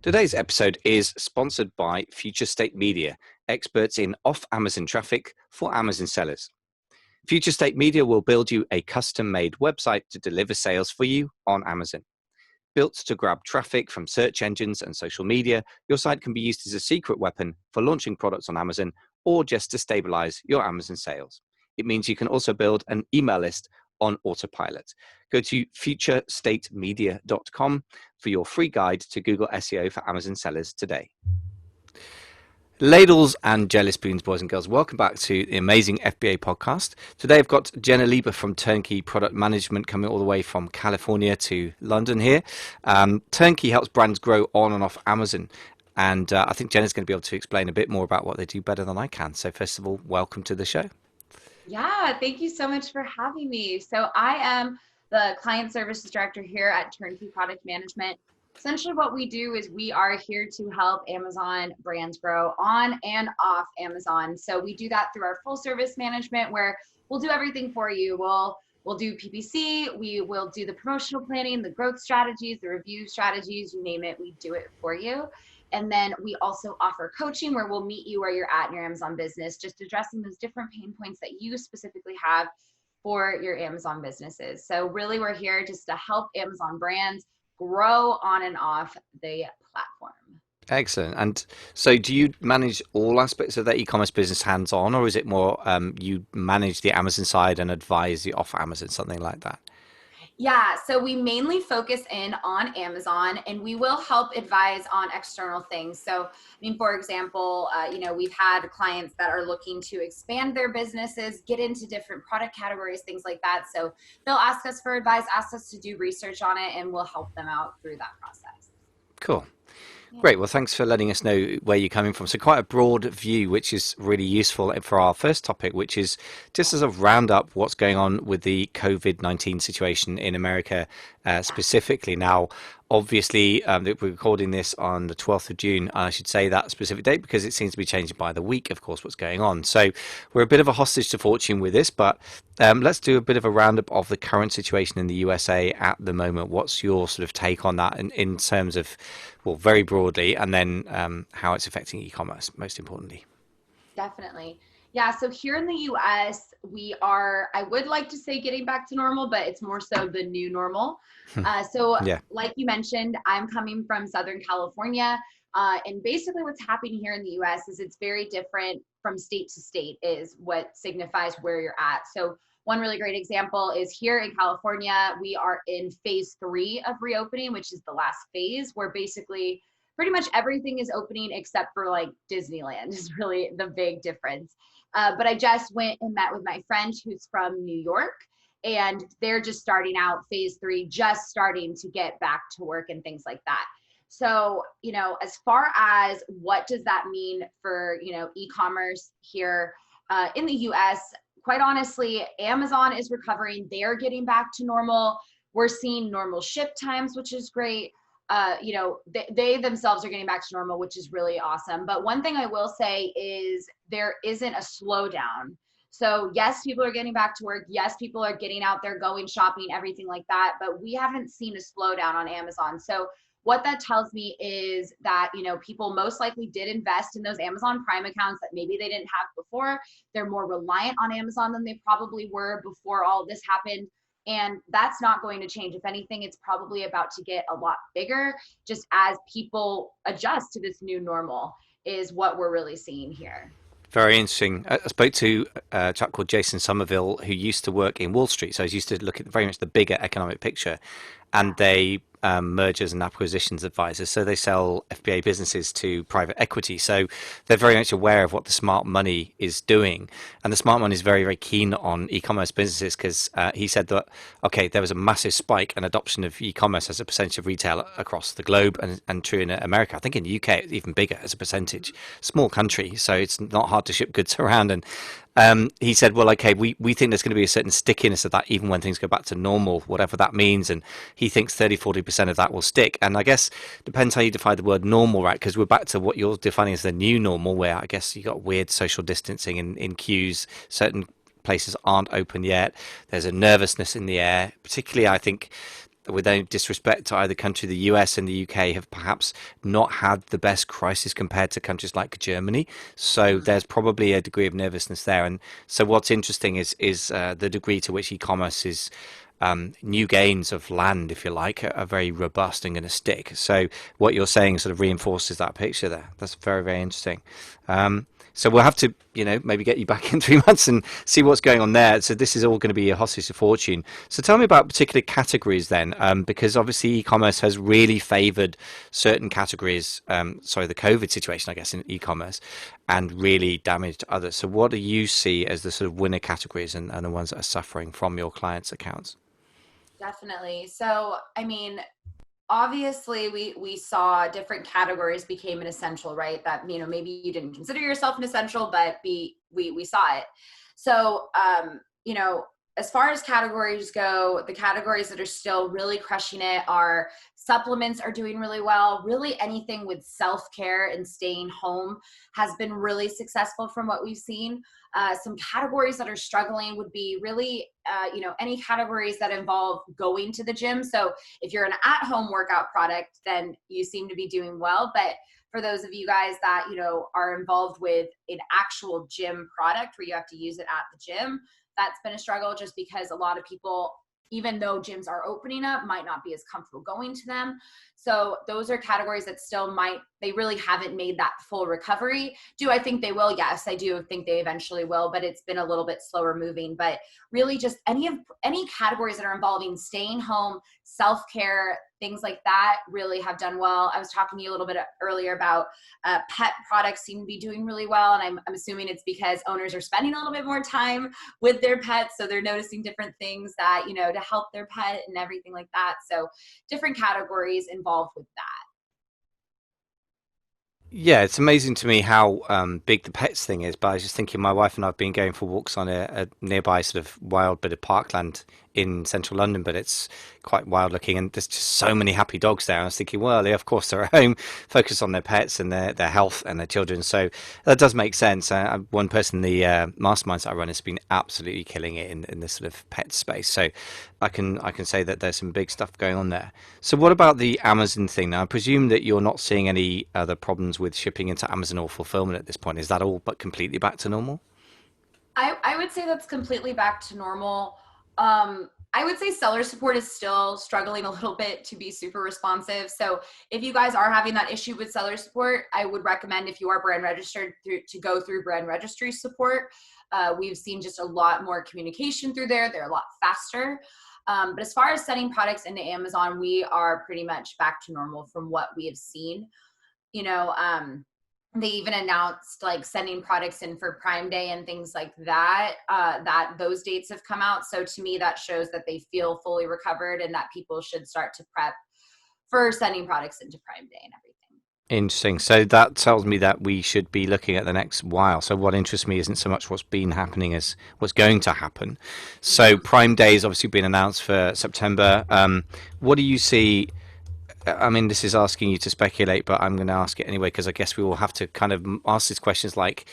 Today's episode is sponsored by Future State Media, experts in off-Amazon traffic for Amazon sellers. Future State Media will build you a custom-made website to deliver sales for you on Amazon. Built to grab traffic from search engines and social media, your site can be used as a secret weapon for launching products on Amazon or just to stabilize your Amazon sales. It means you can also build an email list on autopilot. Go to futurestatemedia.com for your free guide to Google SEO for Amazon sellers today. Ladles and jelly spoons, boys and girls, welcome back to the amazing FBA podcast. Today I've got Jenna Lieber from Turnkey Product Management coming all the way from California to London here. Turnkey helps brands grow on and off Amazon. And I think Jenna's going to be able to explain a bit more about what they do better than I can. So first of all, welcome to the show. Yeah, thank you so much for having me. So I am the Client Services Director here at Turnkey Product Management. Essentially what we do is we are here to help Amazon brands grow on and off Amazon. So we do that through our full service management where we'll do everything for you. We'll do PPC, we will do the promotional planning, the growth strategies, the review strategies, you name it, we do it for you. And then we also offer coaching where we'll meet you where you're at in your Amazon business, just addressing those different pain points that you specifically have for your Amazon businesses. So really we're here just to help Amazon brands grow on and off the platform. Excellent. And so do you manage all aspects of the e-commerce business hands-on, or is it more you manage the Amazon side and advise the off Amazon, something like that? Yeah, so we mainly focus in on Amazon and we will help advise on external things. So, for example, we've had clients that are looking to expand their businesses, get into different product categories, things like that. So they'll ask us for advice, ask us to do research on it, and we'll help them out through that process. Cool. Great. Well, thanks for letting us know where you're coming from. So quite a broad view, which is really useful for our first topic, which is just as a roundup what's going on with the COVID-19 situation in America specifically. Now, obviously, we're recording this on the 12th of June. I should say that specific date because it seems to be changing by the week, of course, what's going on. So we're a bit of a hostage to fortune with this, but let's do a bit of a roundup of the current situation in the USA at the moment. What's your sort of take on that in terms of, well, very broadly, and then how it's affecting e-commerce, most importantly? Definitely. Yeah, so here in the US, we are, I would like to say getting back to normal, but it's more so the new normal. Like you mentioned, I'm coming from Southern California. And basically what's happening here in the US is it's very different from state to state is what signifies where you're at. So one really great example is here in California, we are in phase 3 of reopening, which is the last phase where basically pretty much everything is opening except for like Disneyland is really the big difference. But I just went and met with my friend who's from New York, and they're just starting out phase 3, just starting to get back to work and things like that. So, as far as what does that mean for, e-commerce here in the US, quite honestly, Amazon is recovering. They're getting back to normal. We're seeing normal ship times, which is great. They themselves are getting back to normal, which is really awesome. But one thing I will say is there isn't a slowdown. So yes, people are getting back to work. Yes, people are getting out there, going shopping, everything like that. But we haven't seen a slowdown on Amazon. So what that tells me is that, people most likely did invest in those Amazon Prime accounts that maybe they didn't have before. They're more reliant on Amazon than they probably were before all this happened. And that's not going to change. If anything, it's probably about to get a lot bigger just as people adjust to this new normal is what we're really seeing here. Very interesting. I spoke to a chap called Jason Somerville who used to work in Wall Street. So he used to look at very much the bigger economic picture. And they mergers and acquisitions advisors. So they sell FBA businesses to private equity. So they're very much aware of what the smart money is doing. And the smart money is very, very keen on e-commerce businesses because he said that, okay, there was a massive spike in adoption of e-commerce as a percentage of retail across the globe and true in America. I think in the UK, it's even bigger as a percentage. Small country, so it's not hard to ship goods around. And he said, well, okay, we think there's going to be a certain stickiness of that even when things go back to normal, whatever that means. And he thinks 30-40% of that will stick. And I guess depends how you define the word normal, right? Because we're back to what you're defining as the new normal, where I guess you got weird social distancing in queues. Certain places aren't open yet. There's a nervousness in the air. Particularly, I think with no disrespect to either country, the US and the UK have perhaps not had the best crisis compared to countries like Germany. So there's probably a degree of nervousness there. And so what's interesting is the degree to which e-commerce is new gains of land, if you like, are very robust and going to stick. So what you're saying sort of reinforces that picture there. That's very, very interesting. So we'll have to, maybe get you back in 3 months and see what's going on there. So this is all going to be a hostage to fortune. So tell me about particular categories then, because obviously e-commerce has really favoured certain categories. The COVID situation, I guess, in e-commerce, and really damaged others. So what do you see as the sort of winner categories and the ones that are suffering from your clients' accounts? Definitely. So, I mean, obviously we saw different categories became an essential, right? That, maybe you didn't consider yourself an essential, but we saw it. So, as far as categories go, the categories that are still really crushing it are supplements are doing really well. Really anything with self-care and staying home has been really successful from what we've seen. Some categories that are struggling would be really, any categories that involve going to the gym. So if you're an at-home workout product, then you seem to be doing well. But for those of you guys that, are involved with an actual gym product where you have to use it at the gym, that's been a struggle just because a lot of people, even though gyms are opening up, might not be as comfortable going to them. So those are categories that still they really haven't made that full recovery. Do I think they will? Yes, I do think they eventually will, but it's been a little bit slower moving. But really just any categories that are involving staying home, self-care, things like that really have done well. I was talking to you a little bit earlier about pet products seem to be doing really well. And I'm assuming it's because owners are spending a little bit more time with their pets. So they're noticing different things that, to help their pet and everything like that. So different categories involved with that. Yeah, it's amazing to me how big the pets thing is. But I was just thinking, my wife and I have been going for walks on a nearby sort of wild bit of parkland in central London, but it's quite wild looking, and there's just so many happy dogs there. I was thinking, well, they of course they're at home, focus on their pets and their health and their children. So that does make sense. One person, the masterminds that I run, has been absolutely killing it in this sort of pet space. So I can say that there's some big stuff going on there. So what about the Amazon thing? Now, I presume that you're not seeing any other problems with shipping into Amazon or fulfillment at this point. Is that all but completely back to normal? I would say that's completely back to normal. I would say seller support is still struggling a little bit to be super responsive. So if you guys are having that issue with seller support, I would recommend, if you are brand registered, to go through brand registry support. We've seen just a lot more communication through there. They're a lot faster. But as far as sending products into Amazon, we are pretty much back to normal from what we have seen. They even announced like sending products in for Prime Day and things like that, that those dates have come out. So to me, that shows that they feel fully recovered and that people should start to prep for sending products into Prime Day and everything. Interesting. So that tells me that we should be looking at the next while. So what interests me isn't so much what's been happening as what's going to happen. So Prime Day has obviously been announced for September. What do you see? I mean, this is asking you to speculate, but I'm going to ask it anyway, because I guess we will have to kind of ask these questions like,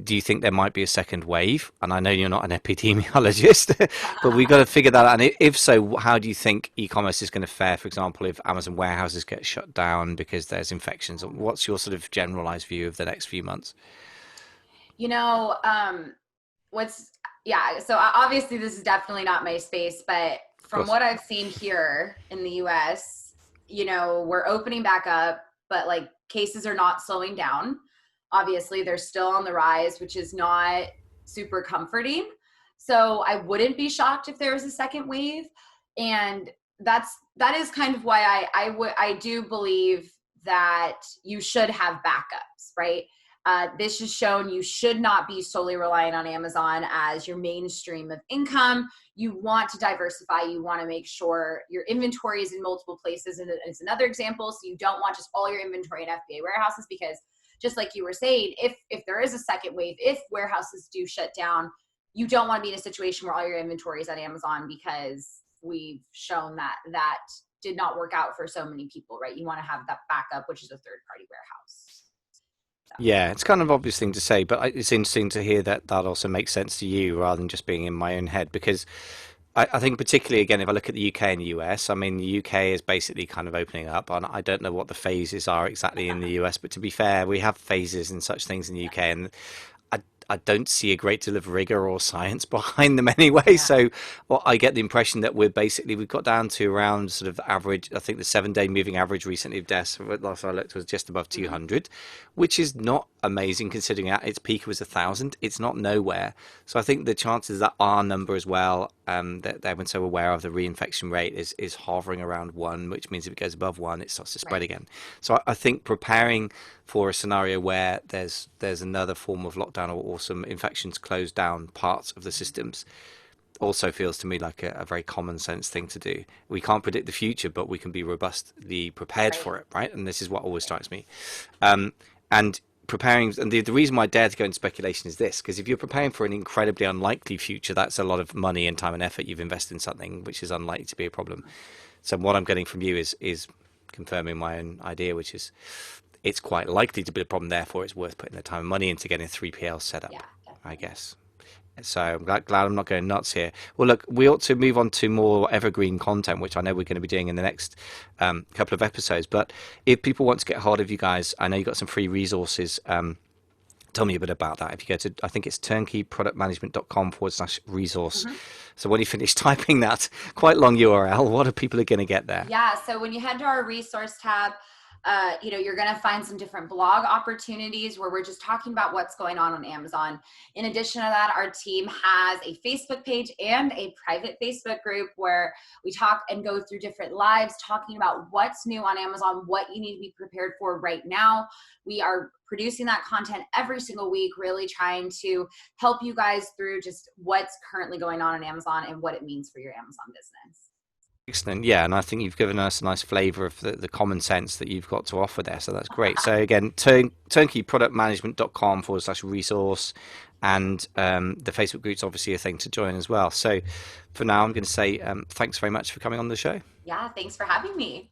do you think there might be a second wave? And I know you're not an epidemiologist, but we've got to figure that out. And if so, how do you think e-commerce is going to fare, for example, if Amazon warehouses get shut down because there's infections? What's your sort of generalized view of the next few months? So obviously this is definitely not my space, but from what I've seen here in the US, we're opening back up, but like cases are not slowing down. Obviously, they're still on the rise, which is not super comforting. So I wouldn't be shocked if there was a second wave. And that is kind of why I do believe that you should have backups, right? This has shown you should not be solely relying on Amazon as your mainstream of income. You want to diversify. You want to make sure your inventory is in multiple places. And it's another example. So you don't want just all your inventory in FBA warehouses, because just like you were saying, if there is a second wave, if warehouses do shut down, you don't want to be in a situation where all your inventory is on Amazon, because we've shown that did not work out for so many people, right? You want to have that backup, which is a third-party warehouse. Yeah, it's kind of an obvious thing to say, but it's interesting to hear that also makes sense to you rather than just being in my own head, because I think particularly again, if I look at the UK and the US, I mean, the UK is basically kind of opening up, and I don't know what the phases are exactly in the US, but to be fair, we have phases and such things in the UK, and I I don't see a great deal of rigor or science behind them anyway. Yeah. So, well, I get the impression that we've got down to around sort of average. I think the 7 day moving average recently of deaths, last I looked, was just above Hmm. 200, which is not amazing considering at its peak was 1,000. It's not nowhere. So I think the chances that our number as well, that everyone's so aware of the reinfection rate is hovering around 1, which means if it goes above 1, it starts to spread Right. again. So I think preparing for a scenario where there's another form of lockdown, or some infections close down parts of the systems also feels to me like a very common sense thing to do. We can't predict the future, but we can be robustly prepared Right. for it, right? And this is what always strikes me. And preparing, and the reason why I dare to go into speculation is this, because if you're preparing for an incredibly unlikely future, that's a lot of money and time and effort you've invested in something which is unlikely to be a problem. So what I'm getting from you is confirming my own idea, which is it's quite likely to be a problem. Therefore, it's worth putting the time and money into getting a 3PL set Yeah, up, I definitely. guess. So I'm glad I'm not going nuts here. Well, look, we ought to move on to more evergreen content, which I know we're going to be doing in the next couple of episodes. But if people want to get hold of you guys, I know you've got some free resources. Tell me a bit about that. If you go to, I think it's turnkeyproductmanagement.com/resource. Hmm. So when you finish typing that quite long URL, what are people going to get there? Yeah, so when you head to our resource tab, you're going to find some different blog opportunities where we're just talking about what's going on Amazon. In addition to that, our team has a Facebook page and a private Facebook group where we talk and go through different lives talking about what's new on Amazon, what you need to be prepared for right now. We are producing that content every single week, really trying to help you guys through just what's currently going on Amazon and what it means for your Amazon business. Excellent. Yeah, and I think you've given us a nice flavour of the common sense that you've got to offer there. So that's great. So again, turnkeyproductmanagement.com/resource, and the Facebook group's obviously a thing to join as well. So for now, I'm going to say thanks very much for coming on the show. Yeah, thanks for having me.